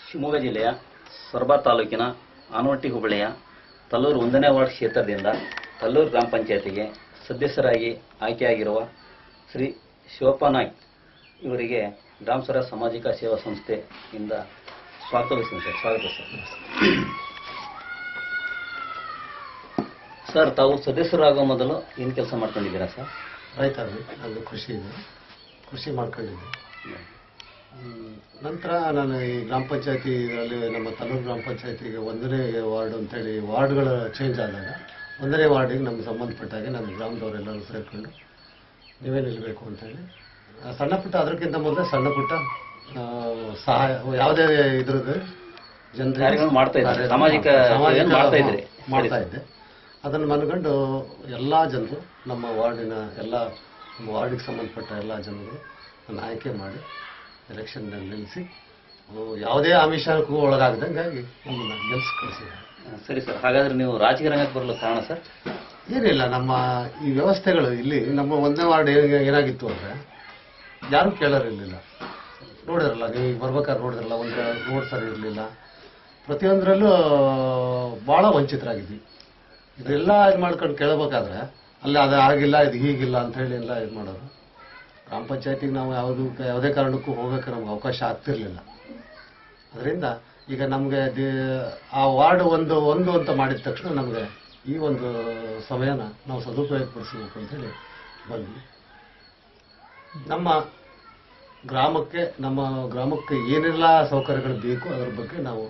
ಶಿವಮೊಗ್ಗ ಜಿಲ್ಲೆಯ ಸೊರಬ ತಾಲೂಕಿನ ಆನವಟ್ಟಿ ಹೋಬಳಿಯ ತಲ್ಲೂರು 1ನೇ ವಾರ್ಡ್ ಕ್ಷೇತ್ರದಿಂದ ತಲ್ಲೂರು ಗ್ರಾಮ ಪಂಚಾಯತಿಗೆ ಸದಸ್ಯರಾಗಿ ಆಯ್ಕೆಯಾಗಿರುವ ಶ್ರೀ ಶಿವಪ್ಪ ನಾಯ್ಕ್ ಇವರಿಗೆ ಗ್ರಾಮ ಸ್ವರಾಜ್ ಸಾಮಾಜಿಕ ಸೇವಾ ಸಂಸ್ಥೆಯಿಂದ ಸ್ವಾಗತಿಸ್ತೀನಿ ಸರ್. ಸ್ವಾಗತ ಸರ್. ತಾವು ಸದಸ್ಯರಾಗುವ ಮೊದಲು ಏನು ಕೆಲಸ ಮಾಡ್ಕೊಂಡಿದ್ದೀರಾ ಸರ್? ರೈತ ಅದು ಕೃಷಿ ಮಾಡ್ಕೊಂಡಿದ್ದೆ. ನಂತರ ನಾನು ಈ ಗ್ರಾಮ ಪಂಚಾಯತಿಯಲ್ಲಿ ನಮ್ಮ ತಲ್ಲೂರು ಗ್ರಾಮ ಪಂಚಾಯತಿಗೆ 1ನೇ ವಾರ್ಡ್ ಅಂತೇಳಿ ವಾರ್ಡ್ಗಳು ಚೇಂಜ್ ಆದಾಗ 1ನೇ ವಾರ್ಡಿಗೆ ನಮ್ಗೆ ಸಂಬಂಧಪಟ್ಟಾಗೆ ನಮ್ಮ ಗ್ರಾಮದವರೆಲ್ಲರೂ ಸೇರಿಕೊಂಡು ನೀವೇ ನಿಲ್ಲಬೇಕು ಅಂತೇಳಿ ಸಣ್ಣ ಪುಟ್ಟ, ಅದಕ್ಕಿಂತ ಮೊದಲೇ ಸಣ್ಣ ಪುಟ್ಟ ಸಹಾಯ ಯಾವುದೇ ಇದ್ರದ್ದು ಜನರಿಗೆ ಮಾಡ್ತಾ ಇದ್ದೆ. ಅದನ್ನು ಮನಗಂಡು ಎಲ್ಲ ಜನರು ನಮ್ಮ ವಾರ್ಡಿಗೆ ಸಂಬಂಧಪಟ್ಟ ಎಲ್ಲ ಜನರು ನನ್ನ ಆಯ್ಕೆ ಮಾಡಿ ಎಲೆಕ್ಷನ್ನಲ್ಲಿ ನಿಲ್ಲಿಸಿ ಯಾವುದೇ ಆಮಿಷಕ್ಕೂ ಒಳಗಾಗದಂಗಾಗಿ ನಮ್ಮನ್ನು ಗೆಲ್ಸಿ ಕಳಿಸಿದ್ದಾರೆ. ಸರಿ ಸರ್. ಹಾಗಾದ್ರೆ ನೀವು ರಾಜಕೀಯ ರಂಗಕ್ಕೆ ಬರಲು ಕಾರಣ ಸರ್? ಏನಿಲ್ಲ, ನಮ್ಮ ಈ ವ್ಯವಸ್ಥೆಗಳು ಇಲ್ಲಿ ನಮ್ಮ 1ನೇ ವಾರ್ಡ್ ಏನಾಗಿತ್ತು ಅಂದರೆ ಯಾರೂ ಕೇಳೋರಿರಲಿಲ್ಲ. ನೋಡಿದ್ರಲ್ಲ, ನೀವು ಈಗ ಬರ್ಬೇಕಾದ್ರೆ ನೋಡಿದ್ರಲ್ಲ, ಒಂದು ರೋಡ್ ಸರಿ ಇರಲಿಲ್ಲ. ಪ್ರತಿಯೊಂದರಲ್ಲೂ ಭಾಳ ವಂಚಿತರಾಗಿದ್ವಿ. ಇದೆಲ್ಲ ಇದು ಮಾಡ್ಕೊಂಡು ಕೇಳಬೇಕಾದ್ರೆ ಅಲ್ಲಿ ಅದು ಆಗಿಲ್ಲ, ಇದು ಹೀಗಿಲ್ಲ ಅಂತ ಹೇಳಿ ಎಲ್ಲ ಇದು ಮಾಡೋರು. ಗ್ರಾಮ ಪಂಚಾಯತಿಗೆ ನಾವು ಯಾವುದೇ ಕಾರಣಕ್ಕೂ ಹೋಗೋಕ್ಕೆ ನಮ್ಗೆ ಅವಕಾಶ ಆಗ್ತಿರ್ಲಿಲ್ಲ. ಅದರಿಂದ ಈಗ ನಮಗೆ ಆ ವಾರ್ಡ್ ಒಂದು ಅಂತ ಮಾಡಿದ ತಕ್ಷಣ ನಮಗೆ ಈ ಒಂದು ಸಮಯನ ನಾವು ಸದುಪಯೋಗಪಡಿಸಬೇಕು ಅಂತೇಳಿ ಬಂದ್ವಿ. ನಮ್ಮ ಗ್ರಾಮಕ್ಕೆ ಏನೆಲ್ಲ ಸೌಕರ್ಯಗಳು ಬೇಕು ಅದರ ಬಗ್ಗೆ ನಾವು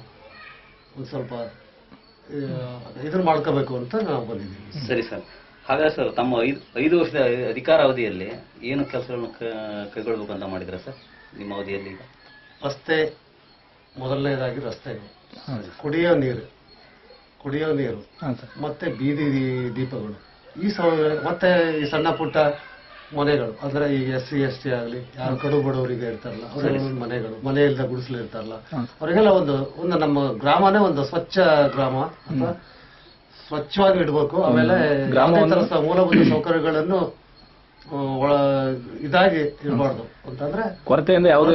ಒಂದು ಸ್ವಲ್ಪ ಇದನ್ನು ಮಾಡ್ಕೋಬೇಕು ಅಂತ ನಾವು ಬಂದಿದ್ದೀವಿ. ಸರಿ ಸರ್. ಹಾಗಾದ್ರೆ ಸರ್, ತಮ್ಮ 5 ವರ್ಷದ ಅಧಿಕಾರಾವಧಿಯಲ್ಲಿ ಏನು ಕೆಲಸಗಳನ್ನು ಕೈಗೊಳ್ಳಬೇಕು ಅಂತ ಮಾಡಿದ್ರ ಸರ್ ನಿಮ್ಮ ಅವಧಿಯಲ್ಲಿ? ಈಗ ಮೊದಲನೇದಾಗಿ ರಸ್ತೆಗಳು, ಕುಡಿಯೋ ನೀರು ಮತ್ತೆ ಬೀದಿ ದೀಪಗಳು, ಈ ಮತ್ತೆ ಈ ಸಣ್ಣ ಪುಟ್ಟ ಮನೆಗಳು, ಅಂದ್ರೆ ಈ SC ST ಆಗಲಿ, ಯಾರು ಕಡು ಬಡವರಿಗೆ ಇರ್ತಾರಲ್ಲ ಅವ್ರ ಮನೆಗಳು, ಮನೆ ಇಲ್ಲದ ಗುಡಿಸಲು ಇರ್ತಾರಲ್ಲ ಅವರಿಗೆಲ್ಲ ಒಂದು ನಮ್ಮ ಗ್ರಾಮನೇ ಒಂದು ಸ್ವಚ್ಛ ಗ್ರಾಮ ಅಥವಾ ಸ್ವಚ್ಛವಾಗಿ ಇಡಬೇಕು. ಆಮೇಲೆ ಮೂಲಭೂತ ಸೌಕರ್ಯಗಳನ್ನು ಇದಾಗಿ ಇರಬಾರ್ದು ಅಂತಂದ್ರೆ ಕೊರತೆಯಿಂದ ಯಾವುದು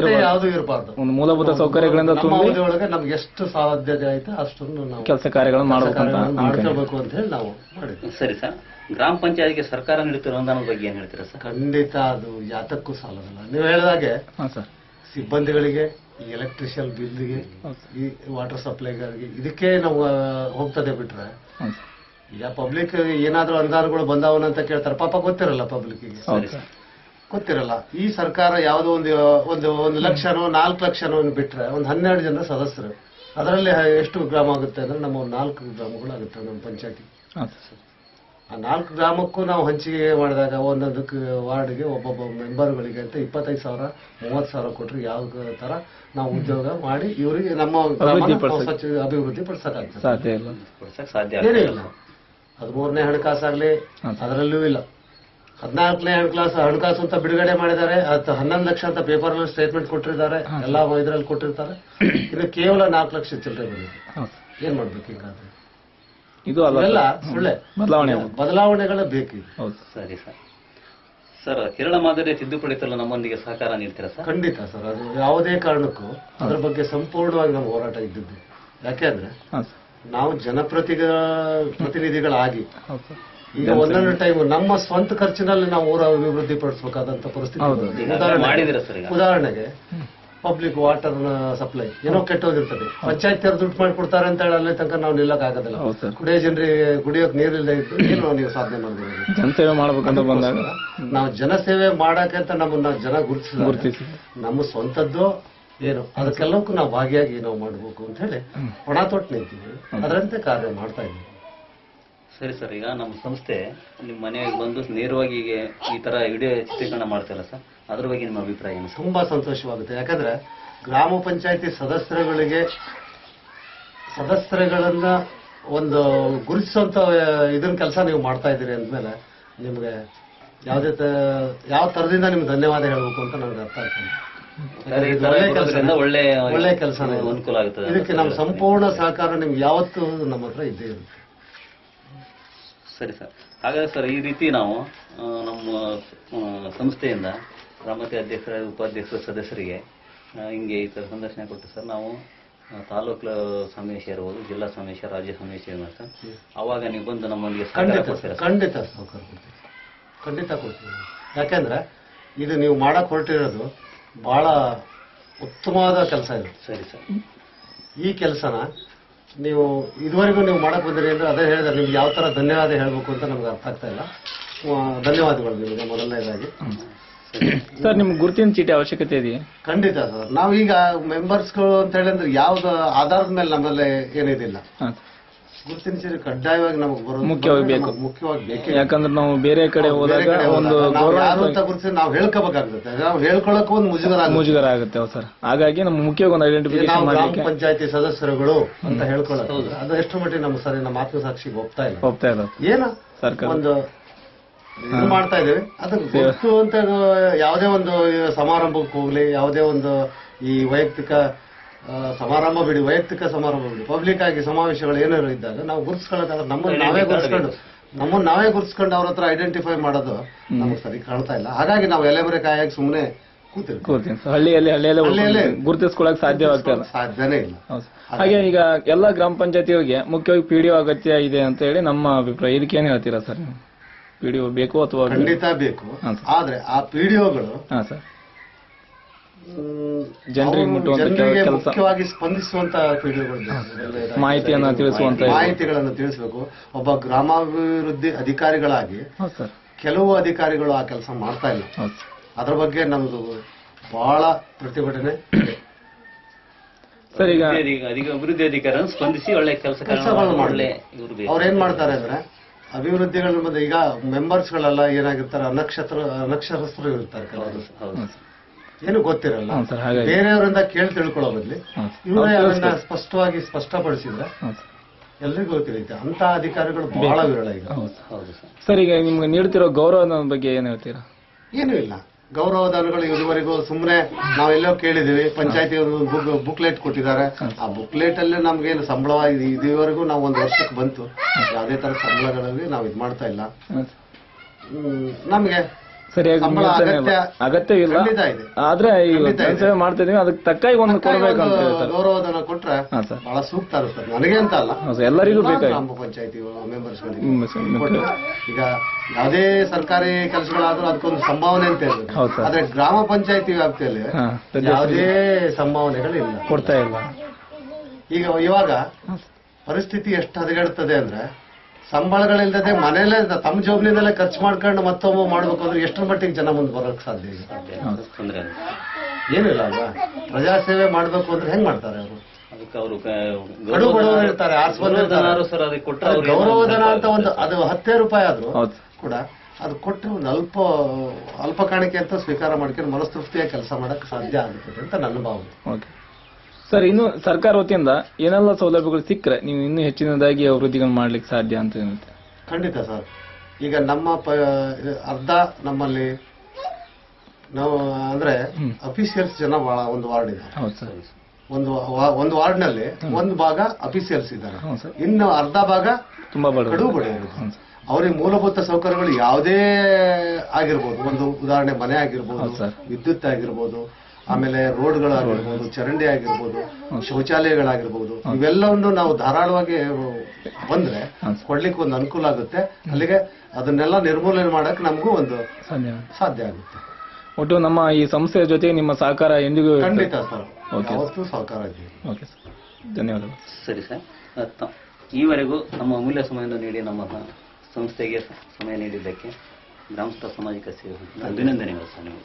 ಇರಬಾರ್ದು. ಮೂಲಭೂತ ಸೌಕರ್ಯಗಳಿಂದ ನಮ್ಮ ಅವಧಿಯೊಳಗೆ ನಮ್ಗೆ ಎಷ್ಟು ಸಾಧ್ಯತೆ ಆಯ್ತು ಅಷ್ಟನ್ನು ನಾವು ಕೆಲಸ ಕಾರ್ಯಗಳನ್ನು ಮಾಡ್ಕೋಬೇಕು ಅಂತ ಹೇಳಿ ನಾವು ಮಾಡಿದ್ವಿ. ಸರಿ ಸರ್. ಗ್ರಾಮ ಪಂಚಾಯತ್ಗೆ ಸರ್ಕಾರ ನೀಡುತ್ತಿರುವ ಅನುದಾನದ ಬಗ್ಗೆ ಏನ್ ಹೇಳ್ತೀರಾ ಸರ್? ಖಂಡಿತ ಅದು ಯಾತಕ್ಕೂ ಸಾಲದಲ್ಲ. ನೀವು ಹೇಳಿದಾಗೆ ಸಿಬ್ಬಂದಿಗಳಿಗೆ, ಈ ಎಲೆಕ್ಟ್ರಿಷಿಯನ್ ಬಿಲ್ಗೆ, ಈ ವಾಟರ್ ಸಪ್ಲೈಗಳಿಗೆ ಇದಕ್ಕೆ ನಾವು ಹೋಗ್ತದೆ ಬಿಟ್ರೆ, ಈಗ ಪಬ್ಲಿಕ್ ಏನಾದ್ರೂ ಅನುದಾನಗಳು ಬಂದಾವನಂತ ಕೇಳ್ತಾರೆ. ಪಾಪ ಗೊತ್ತಿರಲ್ಲ, ಪಬ್ಲಿಕ್ಗೆ ಗೊತ್ತಿರಲ್ಲ. ಈ ಸರ್ಕಾರ ಯಾವುದೋ ಒಂದು ಲಕ್ಷನೋ 4 ಲಕ್ಷನೋ ಬಿಟ್ರೆ ಒಂದು 12 ಜನ ಸದಸ್ಯರು, ಅದರಲ್ಲಿ ಎಷ್ಟು ಗ್ರಾಮ ಆಗುತ್ತೆ ಅಂದ್ರೆ ನಮ್ಮ 4 ಗ್ರಾಮಗಳು ಆಗುತ್ತೆ ನಮ್ಮ ಪಂಚಾಯತಿ. ಆ 4 ಗ್ರಾಮಕ್ಕೂ ನಾವು ಹಂಚಿಕೆ ಮಾಡಿದಾಗ ಒಂದೊಂದಕ್ಕೆ ವಾರ್ಡ್ಗೆ ಒಬ್ಬೊಬ್ಬ ಮೆಂಬರ್ಗಳಿಗೆ ಅಂತ 25,000 30,000 ಕೊಟ್ಟರೆ ಯಾವ ತರ ನಾವು ಉದ್ಯೋಗ ಮಾಡಿ ಇವರಿಗೆ ನಮ್ಮ ಅಭಿವೃದ್ಧಿ ಪಡಿಸಕ್ಕಾಗ್ತದೆ? ಏನೇ ಇಲ್ಲ. 13ನೇ ಹಣಕಾಸಾಗ್ಲಿ ಅದರಲ್ಲೂ ಇಲ್ಲ. 14ನೇ ಹಣಕಾಸು ಅಂತ ಬಿಡುಗಡೆ ಮಾಡಿದ್ದಾರೆ. 11 ಲಕ್ಷ ಅಂತ ಪೇಪರ್ ಸ್ಟೇಟ್ಮೆಂಟ್ ಕೊಟ್ಟಿದ್ದಾರೆ, ಎಲ್ಲಾ ಇದರಲ್ಲಿ ಕೊಟ್ಟಿರ್ತಾರೆ. ಇನ್ನು ಕೇವಲ 4 ಲಕ್ಷ ಚಿಲ್ಲರೆ ಬಂದಿದೆ. ಏನ್ ಮಾಡ್ಬೇಕು ಹೀಗಾದ್ರೆ? ಇದೆಲ್ಲ ಸುಳ್ಳೆ. ಬದಲಾವಣೆಗಳೇ ಬೇಕು. ಸರಿ ಸರ್. ಸರ್, ಕೇರಳ ಮಾದರಿ ತಿದ್ದುಪಡಿ ತರಲು ನಮ್ಮೊಂದಿಗೆ ಸಹಕಾರ ನೀಡ್ತೀರಾ ಸರ್? ಖಂಡಿತ ಸರ್. ಅದು ಯಾವುದೇ ಕಾರಣಕ್ಕೂ ಅದ್ರ ಬಗ್ಗೆ ಸಂಪೂರ್ಣವಾಗಿ ನಮ್ಮ ಹೋರಾಟ ಇದ್ದಿದ್ದು. ಯಾಕೆಂದ್ರೆ ನಾವು ಜನಪ್ರತಿನಿಧಿಗಳಾಗಿ ಈಗ ಒಂದೊಂದು ಟೈಮ್ ನಮ್ಮ ಸ್ವಂತ ಖರ್ಚಿನಲ್ಲಿ ನಾವು ಊರ ಅಭಿವೃದ್ಧಿ ಪಡಿಸಬೇಕಾದಂತ ಪರಿಸ್ಥಿತಿ. ಉದಾಹರಣೆಗೆ ಪಬ್ಲಿಕ್ ವಾಟರ್ ಸಪ್ಲೈ ಏನೋ ಕೆಟ್ಟೋಗಿರ್ತದೆ, ಪಂಚಾಯತ್ ದುಡ್ಡು ಮಾಡಿಕೊಡ್ತಾರೆ ಅಂತ ಹೇಳಿ ಅಲ್ಲಿ ತನಕ ನಾವು ನಿಲ್ಲಕ್ ಆಗೋದಿಲ್ಲ. ಕುಡಿಯೋ ಜನರಿಗೆ ಕುಡಿಯೋಕ್ ನೀರಿಲ್ಲದೆ ಇದ್ದು ಏನು ನೀವು ಸಾಧನೆ ಮಾಡಬಹುದು? ಜನಸೇವೆ ಮಾಡಬೇಕಂತ ಬಂದಾಗ ನಾವು ಜನಸೇವೆ ಮಾಡಕ್ಕೆ ಅಂತ ನಮ್ಮನ್ನ ಜನ ಗುರುತಿಸಿ ನಮ್ಮ ಸ್ವಂತದ್ದು ಏನು ಅದಕ್ಕೆಲ್ಲಕ್ಕೂ ನಾವು ಭಾಗಿಯಾಗಿ ನಾವು ಮಾಡಬೇಕು ಅಂತ ಹೇಳಿ ಹೊಣ ತೊಟ್ಟು ನಿಂತೀವಿ. ಅದರಂತೆ ಕಾರ್ಯ ಮಾಡ್ತಾ ಇದ್ದೀವಿ. ಸರಿ ಸರ್. ಈಗ ನಮ್ಮ ಸಂಸ್ಥೆ ನಿಮ್ಮ ಮನೆಗೆ ಬಂದು ನೇರವಾಗಿ ಈ ತರ ವಿಡಿಯೋ ಚಿತ್ರೀಕರಣ ಮಾಡ್ತಿಲ್ಲ ಸರ್, ಅದ್ರ ಬಗ್ಗೆ ನಿಮ್ಮ ಅಭಿಪ್ರಾಯ ಏನು? ತುಂಬಾ ಸಂತೋಷವಾಗುತ್ತೆ. ಯಾಕಂದ್ರೆ ಗ್ರಾಮ ಪಂಚಾಯತಿ ಸದಸ್ಯರುಗಳನ್ನ ಒಂದು ಗುರುತಿಸುವಂತ ಇದನ್ನ ಕೆಲಸ ನೀವು ಮಾಡ್ತಾ ಇದ್ದೀರಿ ಅಂದ್ಮೇಲೆ ನಿಮ್ಗೆ ಯಾವ ತರದಿಂದ ನಿಮ್ಗೆ ಧನ್ಯವಾದ ಹೇಳ್ಬೇಕು ಅಂತ ನಮ್ಗೆ ಅರ್ಥ ಆಗ್ತದೆ. ಒಳ್ಳೆ ಕೆಲಸ, ಅನುಕೂಲ ಆಗುತ್ತದೆ. ಇದಕ್ಕೆ ನಮ್ಮ ಸಂಪೂರ್ಣ ಸಹಕಾರ ನಿಮ್ಗೆ ಯಾವತ್ತೂ ನಮ್ಮ ಹತ್ರ ಇದ್ದೇ ಇರುತ್ತೆ. ಸರಿ ಸರ್. ಹಾಗಾದ್ರೆ ಸರ್, ಈ ರೀತಿ ನಾವು ನಮ್ಮ ಸಂಸ್ಥೆಯಿಂದ ಗ್ರಾಮ ಪಂಚಾಯತ್ ಅಧ್ಯಕ್ಷರ, ಉಪಾಧ್ಯಕ್ಷರ, ಸದಸ್ಯರಿಗೆ ಹಿಂಗೆ ಈ ಥರ ಸಂದರ್ಶನ ಕೊಟ್ಟು ಸರ್ ನಾವು ತಾಲೂಕು ಸಮಾವೇಶ ಇರ್ಬೋದು, ಜಿಲ್ಲಾ ಸಮಾವೇಶ, ರಾಜ್ಯ ಸಮಾವೇಶ ಇರುತ್ತೆ. ಅವಾಗ ನೀವು ಬಂದು ನಮ್ಮೊಂದಿಗೆ ಖಂಡಿತ ಸಹಕಾರ ಕೊಡ್ತೀವಿ, ಖಂಡಿತ ಕೊಡ್ತೀವಿ. ಯಾಕೆಂದ್ರೆ ಇದು ನೀವು ಮಾಡಕ್ ಹೊರಟಿರೋದು ಬಹಳ ಉತ್ತಮವಾದ ಕೆಲಸ ಇದೆ. ಸರಿ ಸರ್. ಈ ಕೆಲಸನ ನೀವು ಇದುವರೆಗೂ ನೀವು ಮಾಡಕ್ ಬಂದಿರಿ ಅಂದ್ರೆ ಅದೇ ಹೇಳಿದ್ರೆ ನಿಮ್ಗೆ ಯಾವ ತರ ಧನ್ಯವಾದ ಹೇಳ್ಬೇಕು ಅಂತ ನಮ್ಗೆ ಅರ್ಥ ಆಗ್ತಾ ಇಲ್ಲ. ಧನ್ಯವಾದಗಳು ನಿಮಗೆ ಮೊದಲನೇದಾಗಿ. ಸರ್, ನಿಮ್ಗೆ ಗುರುತಿನ ಚೀಟಿ ಅವಶ್ಯಕತೆ ಇದೆಯಾ? ಖಂಡಿತ ಸರ್. ನಾವೀಗ ಮೆಂಬರ್ಸ್ಗಳು ಅಂತ ಹೇಳಿದ್ರೆ ಯಾವ್ದು ಆಧಾರದ ಮೇಲೆ ನಮ್ಮಲ್ಲಿ ಏನಿದಿಲ್ಲ. ಗುರುತಿನ ಚೀಟಿ ಕಡ್ಡಾಯವಾಗಿ ನಮಗೆ ಬರೋದು ಮುಖ್ಯವಾಗಿ ಬೇಕು. ಯಾಕಂದ್ರೆ ನಾವು ಬೇರೆ ಕಡೆ ಹೋದಾಗ ಒಂದು ಯಾರು ಅಂತ ಗುರುತಿಸಿ ನಾವು ಹೇಳ್ಕೋಬೇಕಾಗುತ್ತೆ. ನಾವು ಹೇಳ್ಕೊಳಕ್ ಒಂದು ಮುಜುಗರ ಆಗುತ್ತೆ ಸರ್. ಹಾಗಾಗಿ ನಮ್ಮ ಮುಖ್ಯವಾಗಿ ಒಂದು ಐಡೆಂಟಿಫಿಕೇಶನ್ ಗ್ರಾಮ ಪಂಚಾಯತಿ ಸದಸ್ಯರುಗಳು ಅಂತ ಹೇಳ್ಕೊಳ್ಳೋದು ಅದು ಎಷ್ಟು ಮಟ್ಟಿಗೆ ನಮ್ಮ ಸರಿ ನಮ್ಮ ಆತ್ಮಸಾಕ್ಷಿಗೆ ಹೋಗ್ತಾ ಇಲ್ಲ. ಏನೋ ಸರ್ಕಾರ ಒಂದು ಇದು ಮಾಡ್ತಾ ಇದ್ದೇವೆ. ಅದಕ್ಕೆ ಗೊತ್ತು ಅಂತ ಯಾವುದೇ ಒಂದು ಸಮಾರಂಭಕ್ಕೆ ಹೋಗ್ಲಿ, ಯಾವುದೇ ಒಂದು ಈ ವೈಯಕ್ತಿಕ ಸಮಾರಂಭ ಬಿಡಿ, ಪಬ್ಲಿಕ್ ಆಗಿ ಸಮಾವೇಶಗಳು ಏನಾದ್ರು ಇದ್ದಾಗ ನಾವು ಗುರುತಿಸ್ಕೊಳ್ಳೋದಾದ್ರೆ ನಮ್ಮನ್ನು ನಾವೇ ಗುರುತಿಸ್ಕೊಂಡು ಅವ್ರ ಹತ್ರ ಐಡೆಂಟಿಫೈ ಮಾಡೋದು ನಮಗೆ ಸರಿ ಕಾಣ್ತಾ ಇಲ್ಲ. ಹಾಗಾಗಿ ನಾವು ಎಲೆಬರೆ ಕಾಯಾಗಿ ಸುಮ್ಮನೆ ಕೂತಿರ್ತೀವಿ. ಹಳ್ಳಿಯಲ್ಲಿ ಗುರುತಿಸ್ಕೊಳ್ಳಕ್ ಸಾಧ್ಯನೇ ಇಲ್ಲ. ಹಾಗೆ ಈಗ ಎಲ್ಲಾ ಗ್ರಾಮ ಪಂಚಾಯತಿಗಳಿಗೆ ಮುಖ್ಯವಾಗಿ ಪಿಡಿಒ ಅಗತ್ಯ ಇದೆ ಅಂತ ಹೇಳಿ ನಮ್ಮ ಅಭಿಪ್ರಾಯ. ಇದಕ್ಕೆ ಏನ್ ಹೇಳ್ತೀರಾ ಸರ್ ನೀವು? ಪಿಡಿಒ ಬೇಕು ಅಥವಾ? ಖಂಡಿತ ಬೇಕು. ಆದ್ರೆ ಆ ಪಿಡಿಒಗಳು ಜನರಿಗೆ ಮುಖ್ಯವಾಗಿ ಸ್ಪಂದಿಸುವಂತ ಪಿಡಿಒಗಳು ಮಾಹಿತಿಗಳನ್ನು ತಿಳಿಸಬೇಕು. ಒಬ್ಬ ಗ್ರಾಮಾಭಿವೃದ್ಧಿ ಅಧಿಕಾರಿಗಳಾಗಿ ಕೆಲವು ಅಧಿಕಾರಿಗಳು ಆ ಕೆಲಸ ಮಾಡ್ತಾ ಇಲ್ಲ. ಅದ್ರ ಬಗ್ಗೆ ನಮ್ದು ಬಹಳ ಪ್ರತಿಭಟನೆ. ಸರ್, ಈಗ ಅಭಿವೃದ್ಧಿ ಅಧಿಕಾರಿ ಸ್ಪಂದಿಸಿ ಒಳ್ಳೆ ಕೆಲಸಗಳನ್ನು ಮಾಡಲಿ. ಅವ್ರೇನ್ ಮಾಡ್ತಾರೆ ಅಂದ್ರೆ ಅಭಿವೃದ್ಧಿಗಳ ಬಂದ ಈಗ ಮೆಂಬರ್ಸ್ಗಳೆಲ್ಲ ಏನಾಗಿರ್ತಾರೆ, ಅನಕ್ಷರಸ್ಥರು ಇರ್ತಾರೆ. ಕೆಲವರು ಏನು ಗೊತ್ತಿರಲ್ಲ. ಬೇರೆಯವರಿಂದ ಕೇಳಿ ತಿಳ್ಕೊಳ್ಳೋ ಬದ್ಲಿ ಇವರೇ ಅದನ್ನ ಸ್ಪಷ್ಟಪಡಿಸಿದ್ರೆ ಎಲ್ರಿಗೂ ತಿಳಿಯುತ್ತೆ. ಅಂತ ಅಧಿಕಾರಿಗಳು ಬಹಳ ವಿರಳ ಈಗ. ಸರ್, ಈಗ ನಿಮ್ಗೆ ನೀಡ್ತಿರೋ ಗೌರವದ ಬಗ್ಗೆ ಏನ್ ಹೇಳ್ತೀರಾ? ಏನೂ ಇಲ್ಲ. ಗೌರವಧನಗಳು ಇದುವರೆಗೂ ಸುಮ್ಮನೆ ನಾವೆಲ್ಲೋ ಕೇಳಿದೀವಿ. ಪಂಚಾಯತಿ ಬುಕ್ಲೆಟ್ ಕೊಟ್ಟಿದ್ದಾರೆ. ಆ ಬುಕ್ಲೆಟ್ ಅಲ್ಲಿ ನಮ್ಗೇನು ಸಂಬಳ ಇದುವರೆಗೂ ನಾವು ಒಂದು ವರ್ಷಕ್ಕೆ ಬಂತು. ಯಾವುದೇ ತರ ಸಂಬಳಗಳಲ್ಲಿ ನಾವು ಇದು ಮಾಡ್ತಾ ಇಲ್ಲ. ನಮ್ಗೆ ಸರಿಯಾಗಿ ಅಗತ್ಯವಿಲ್ಲ. ಆದ್ರೆ ಮಾಡ್ತಾ ಇದೀವಿ, ಅದಕ್ಕೆ ತಕ್ಕ ಒಂದು ಕೊಡಬೇಕಂತ ಗೌರವಧನ ಕೊಟ್ರೆ ಬಹಳ ಸೂಕ್ತ ಅನಿಸ್ತದೆ ನನಗೆ ಅಂತ ಅಲ್ಲ, ಎಲ್ಲರಿಗೂ ಬೇಕಾಗಿ ಗ್ರಾಮ ಪಂಚಾಯತಿ ಮೆಂಬರ್ಸ್ಗಳಿಗೆ. ಈಗ ಯಾವುದೇ ಸರ್ಕಾರಿ ಕೆಲಸಗಳಾದ್ರೂ ಅದಕ್ಕೊಂದು ಸಂಭಾವನೆ ಅಂತ ಇರಬೇಕು. ಆದ್ರೆ ಗ್ರಾಮ ಪಂಚಾಯತಿ ವ್ಯಾಪ್ತಿಯಲ್ಲಿ ಯಾವುದೇ ಸಂಭಾವನೆಗಳಿಲ್ಲ, ಕೊಡ್ತಾ ಇಲ್ಲ. ಈಗ ಇವಾಗ ಪರಿಸ್ಥಿತಿ ಎಷ್ಟು ಹದಗೆಡುತ್ತದೆ ಅಂದ್ರೆ ಸಂಬಳಗಳಿಲ್ಲದೆ ಮನೇಲೆ ತಮ್ಮ ಜೋಬ್ನಿಂದಲೇ ಖರ್ಚು ಮಾಡ್ಕೊಂಡು ಮತ್ತೊಬ್ಬ ಮಾಡ್ಬೇಕು ಅಂದ್ರೆ ಎಷ್ಟರ ಮಟ್ಟಿಗೆ ಜನ ಮುಂದೆ ಬರೋಕ್ ಸಾಧ್ಯ ಈಗ? ಏನಿಲ್ಲ ಅಲ್ವಾ? ಪ್ರಜಾಸೇವೆ ಮಾಡ್ಬೇಕು ಅಂದ್ರೆ ಹೆಂಗ್ ಮಾಡ್ತಾರೆ ಅವರು? ಕಡು ಬಡವರು ಇರ್ತಾರೆ, ಗೌರವಧನ ಅಂತ ಒಂದು ಅದು 10 ರೂಪಾಯಿ ಆದ್ರೂ ಕೂಡ ಅದು ಕೊಟ್ಟರೆ ಒಂದು ಅಲ್ಪ ಕಾಣಿಕೆ ಅಂತ ಸ್ವೀಕಾರ ಮಾಡ್ಕೊಂಡು ಮನಸ್ತೃಪ್ತಿಯಾಗಿ ಕೆಲಸ ಮಾಡಕ್ ಸಾಧ್ಯ ಆಗುತ್ತದೆ ಅಂತ ನನ್ನ ಭಾವನೆ. ಸರ್, ಇನ್ನು ಸರ್ಕಾರ ವತಿಯಿಂದ ಏನೆಲ್ಲ ಸೌಲಭ್ಯಗಳು ಸಿಕ್ಕರೆ ನೀವು ಇನ್ನೂ ಹೆಚ್ಚಿನದಾಗಿ ಅಭಿವೃದ್ಧಿಗಳನ್ನು ಮಾಡ್ಲಿಕ್ಕೆ ಸಾಧ್ಯ ಅಂತ ಹೇಳುತ್ತೆ? ಖಂಡಿತ ಸರ್. ಈಗ ನಮ್ಮ ಅರ್ಧ ನಮ್ಮಲ್ಲಿ ನಾವು ಅಂದ್ರೆ ಅಫಿಷಿಯಲ್ಸ್ ಜನ ಬಹಳ ಒಂದು ವಾರ್ಡ್ ಇದೆ. ಒಂದು ವಾರ್ಡ್ ನಲ್ಲಿ ಒಂದು ಭಾಗ ಅಫಿಷಿಯಲ್ಸ್ ಇದ್ದಾರೆ, ಇನ್ನು ಅರ್ಧ ಭಾಗ ತುಂಬಾ ಕಡು ಬಡವರು. ಅವ್ರಿಗೆ ಮೂಲಭೂತ ಸೌಕರ್ಯಗಳು ಯಾವುದೇ ಆಗಿರ್ಬೋದು, ಒಂದು ಉದಾಹರಣೆ ಮನೆ ಆಗಿರ್ಬೋದು, ವಿದ್ಯುತ್ ಆಗಿರ್ಬೋದು, ಆಮೇಲೆ ರೋಡ್ಗಳಾಗಿರ್ಬೋದು, ಚರಂಡಿ ಆಗಿರ್ಬೋದು, ಶೌಚಾಲಯಗಳಾಗಿರ್ಬೋದು, ಇವೆಲ್ಲವನ್ನು ನಾವು ಧಾರಾಳವಾಗಿ ಬಂದ್ರೆ ಕೊಡ್ಲಿಕ್ಕೆ ಒಂದು ಅನುಕೂಲ ಆಗುತ್ತೆ. ಅಲ್ಲಿಗೆ ಅದನ್ನೆಲ್ಲ ನಿರ್ಮೂಲನೆ ಮಾಡಕ್ ನಮಗೂ ಒಂದು ಸಾಧ್ಯ ಆಗುತ್ತೆ. ಒಟ್ಟು ನಮ್ಮ ಈ ಸಂಸ್ಥೆಯ ಜೊತೆ ನಿಮ್ಮ ಸಹಕಾರ ಎಂದಿಗೂ? ಖಂಡಿತ ಸರ್, ಯಾವತ್ತೂ ಸಹಕಾರ ಇದೆ. ಓಕೆ ಸರ್, ಧನ್ಯವಾದಗಳು. ಸರಿ ಸರ್, ಈವರೆಗೂ ನಮ್ಮ ಅಮೂಲ್ಯ ಸಮಯವನ್ನು ನೀಡಿ ನಮ್ಮ ಸಂಸ್ಥೆಗೆ ಸಮಯ ನೀಡಿದ್ದಕ್ಕೆ ಗ್ರಾಮಸ್ಥ ಸಾಮಾಜಿಕ ಸೇವೆ ಅಭಿನಂದನೆಗಳು ಸರ್. ನೀವು